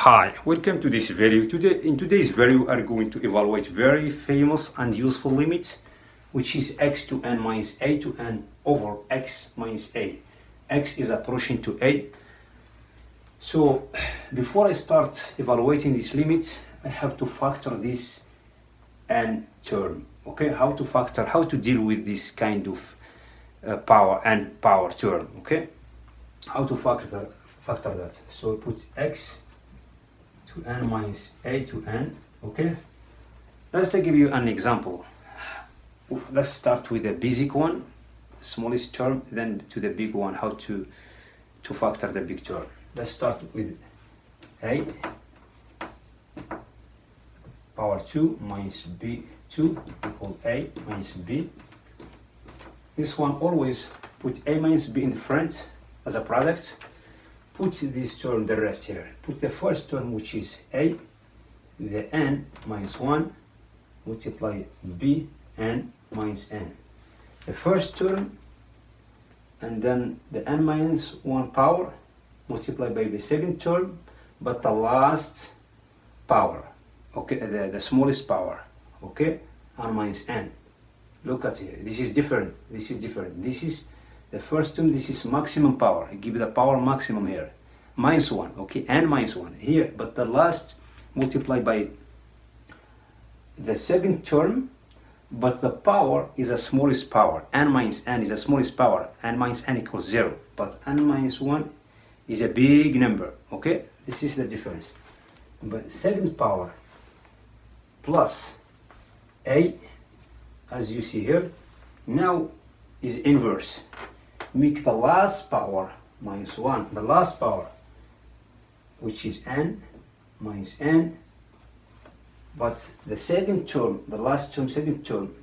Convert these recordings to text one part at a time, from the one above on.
Hi, welcome to this video. In today's video, we are going to evaluate very famous and useful limit, which is x to n minus a to n over x minus a. X is approaching to a. So before I start evaluating this limit, I have to factor this n term. Okay, how to deal with this kind of power term. Okay, how to factor that. So I put x to n minus a to n. Okay, let's give you an example. Let's start with the basic one, smallest term, then to the big one, how to factor the big term. Let's start with a power 2 minus b2 equal a minus b. This one always put a minus b in the front as a product. Put this term, the rest here. Put the first term, which is a, the n minus 1, multiply b n minus n. The first term, and then the n minus 1 power, multiplied by the second term, but the last power, okay, the smallest power, okay, n minus n. Look at here, this is different. This is the first term, this is maximum power. I give the power maximum here, minus 1, okay, n minus 1 here, but the last multiplied by the second term, but the power is the smallest power. N minus n is the smallest power. N minus n equals 0, but n minus 1 is a big number, okay? This is the difference. But second power plus a, as you see here, now is inverse. Make the last power minus 1, the last power, which is n minus n, but the second term, the last term, second term,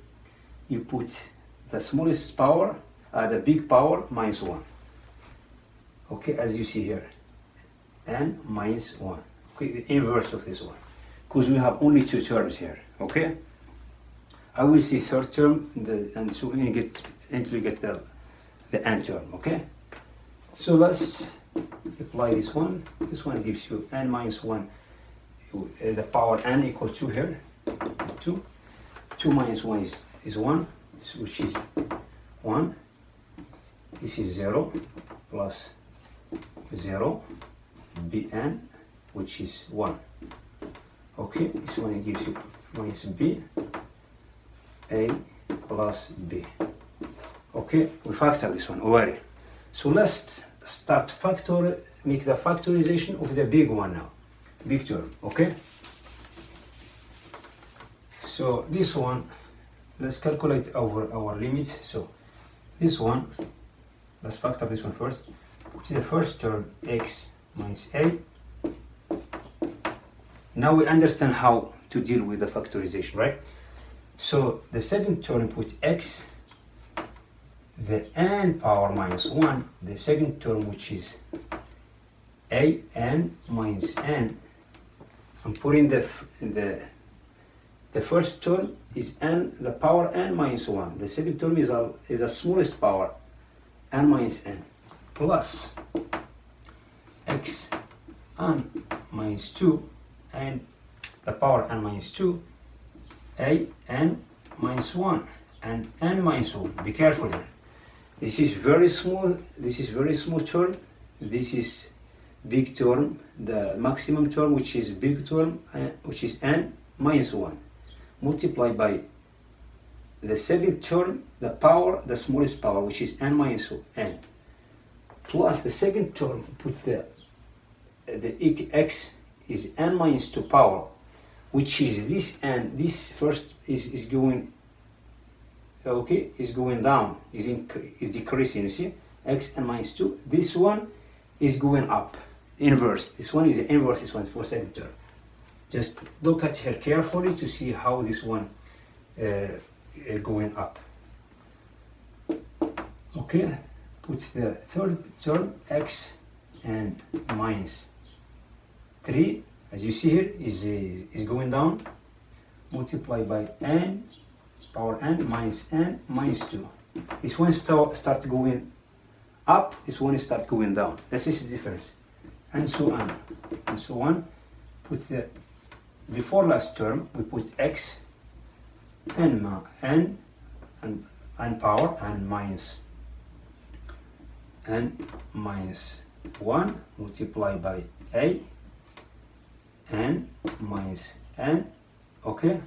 you put the smallest power, the big power minus 1. Okay, as you see here, n minus 1. Okay, the inverse of this one, because we have only two terms here. Okay, I will see third term and so you get until you get the n term. Okay, so let's apply this one. This one gives you n minus 1, the power n equal 2 here, 2 minus 1 is 1, which is 1. This is 0 plus 0 bn, which is 1. Okay, this one gives you minus b, a plus b. Okay, we factor this one already. So let's start make the factorization of the big one now, big term. Okay, so this one, let's calculate our limit. So this one, let's factor this one first. Put the first term x minus a. Now we understand how to deal with the factorization, right? So the second term, put x, the n power minus 1, the second term, which is a n minus n. I'm putting the first term is n, the power n minus 1. The second term is the smallest power, n minus n, plus x n minus 2 and the power n minus 2, a n minus 1 and n minus 1. Be careful here. This is very small. This is very small term. This is big term. The maximum term, which is big term, which is n minus 1, multiplied by the second term, the power, the smallest power, which is n minus n, plus the second term. Put the x is n minus 2 power, which is this n. This first is going, okay, is going down, is decreasing. You see, x n minus 2. This one is going up, inverse. This one is the inverse. This one for second term. Just look at here carefully to see how this one is going up. Okay, put the third term x and minus 3, as you see here, is going down, multiplied by n power n minus 2. This one start going up, this one start going down. This is the difference, and so on and so on. put the before last term, we put x n power n minus 1 multiplied by a n minus n. Okay,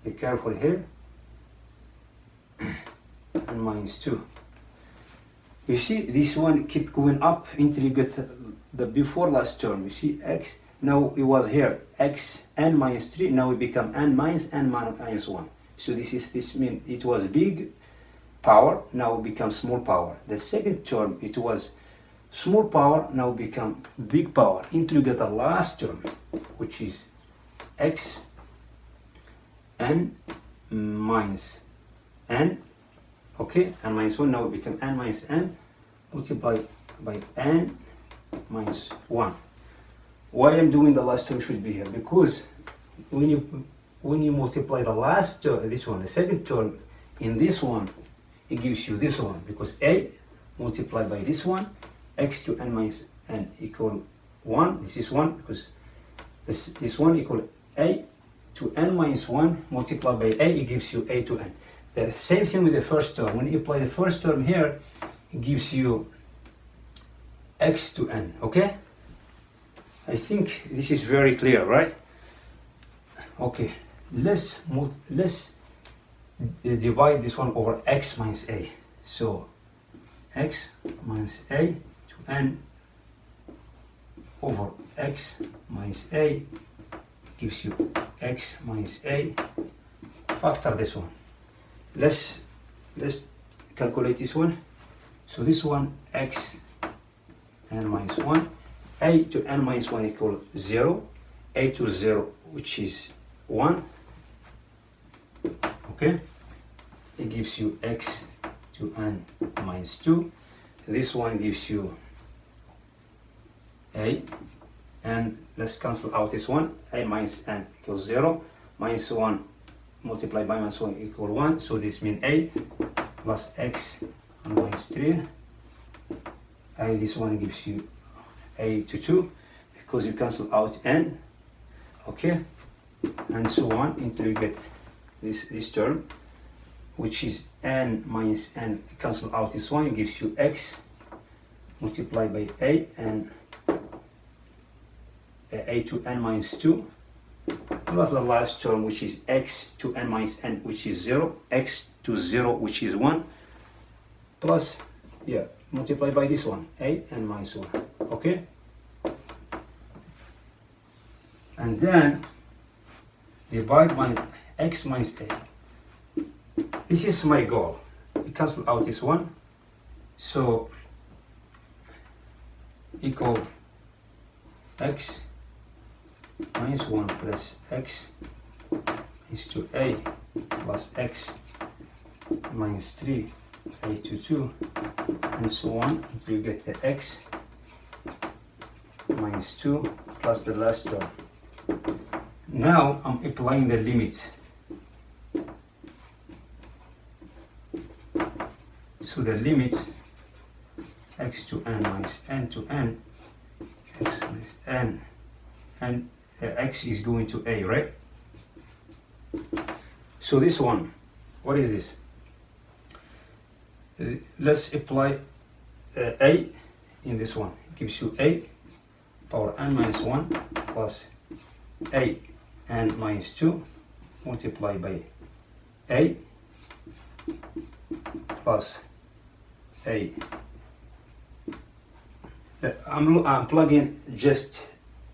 be careful here. And minus 2. You see this one keep going up until you get the before last term. You see x, now it was here x n minus 3, now it become n minus 1. So this means it was big power, now it becomes small power. The second term, it was small power, now it become big power until you get the last term, which is x n minus n. Okay, n minus 1, now it become n minus n multiplied by n minus 1. Why I'm doing the last term should be here? Because when you multiply the last term, this one, the second term, in this one, it gives you this one, because a multiplied by this one, x to n minus n equal 1. This is 1, because this one equal a to n minus 1 multiplied by a, it gives you a to n. The same thing with the first term. When you apply the first term here, it gives you x to n. Okay, I think this is very clear, right? Okay, let's divide this one over x minus a. So x minus a to n over x minus a gives you x minus a. Factor this one. Let's calculate this one. So this one, x n minus 1, a to n minus 1 equal 0, a to 0, which is 1. Okay, it gives you x to n minus 2. This one gives you a, and let's cancel out this one. A minus n equals 0, minus 1 multiplied by minus 1 equal 1, so this means a plus x minus 3. This one gives you a to 2, because you cancel out n. Okay, and so on until you get this term, which is n minus n. Cancel out this one, it gives you x multiplied by a, and a to n minus 2, plus the last term, which is x to n minus n, which is 0, x to 0, which is 1, plus, multiplied by this one, a n minus 1. Okay, and then divide by x minus a. This is my goal. We cancel out this one, so equal x minus 1 plus x is to a plus x minus 3 a to 2, and so on until you get the x minus 2 plus the last term. Now I'm applying the limits. So the limits x to n minus n to n, x minus n, and x is going to a, right? So this one, what is this? Let's apply a in this one. It gives you a power n minus 1 plus a n minus 2 multiplied by a plus a. I'm plugging just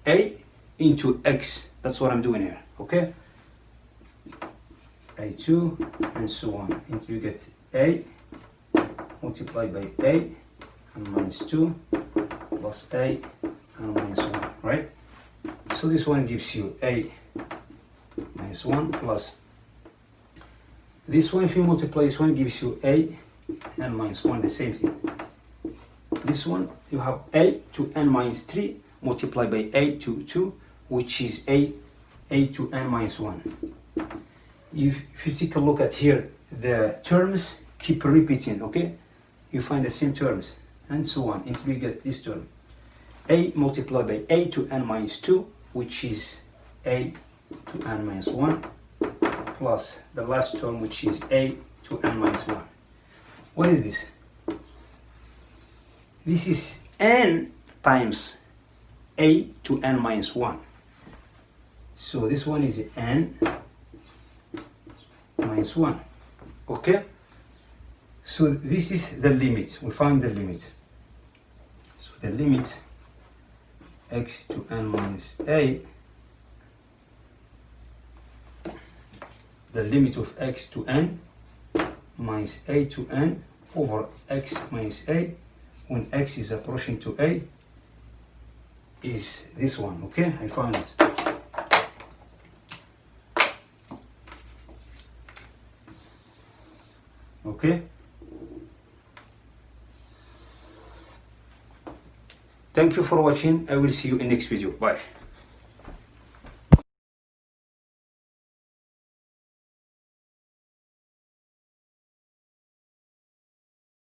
a into x. That's what I'm doing here. Okay, a2 and so on until you get a multiplied by a and minus 2 plus a and minus 1, right? So this one gives you a minus 1 plus this one. If you multiply this one, gives you a and minus 1, the same thing. This one you have a to n minus 3 multiplied by a to 2, which is a to n minus 1. If you take a look at here, the terms keep repeating. Okay, you find the same terms and so on until you get this term, a multiplied by a to n minus 2 which is a to n minus 1 plus the last term, which is a to n minus 1. What is this? This is n times a to n minus 1. So this one is n minus 1. Okay? So this is the limit. We find the limit. So the limit x to n minus a, the limit of x to n minus a to n over x minus a when x is approaching to a is this one. Okay, I found it. Okay, thank you for watching. I will see you in next video. Bye.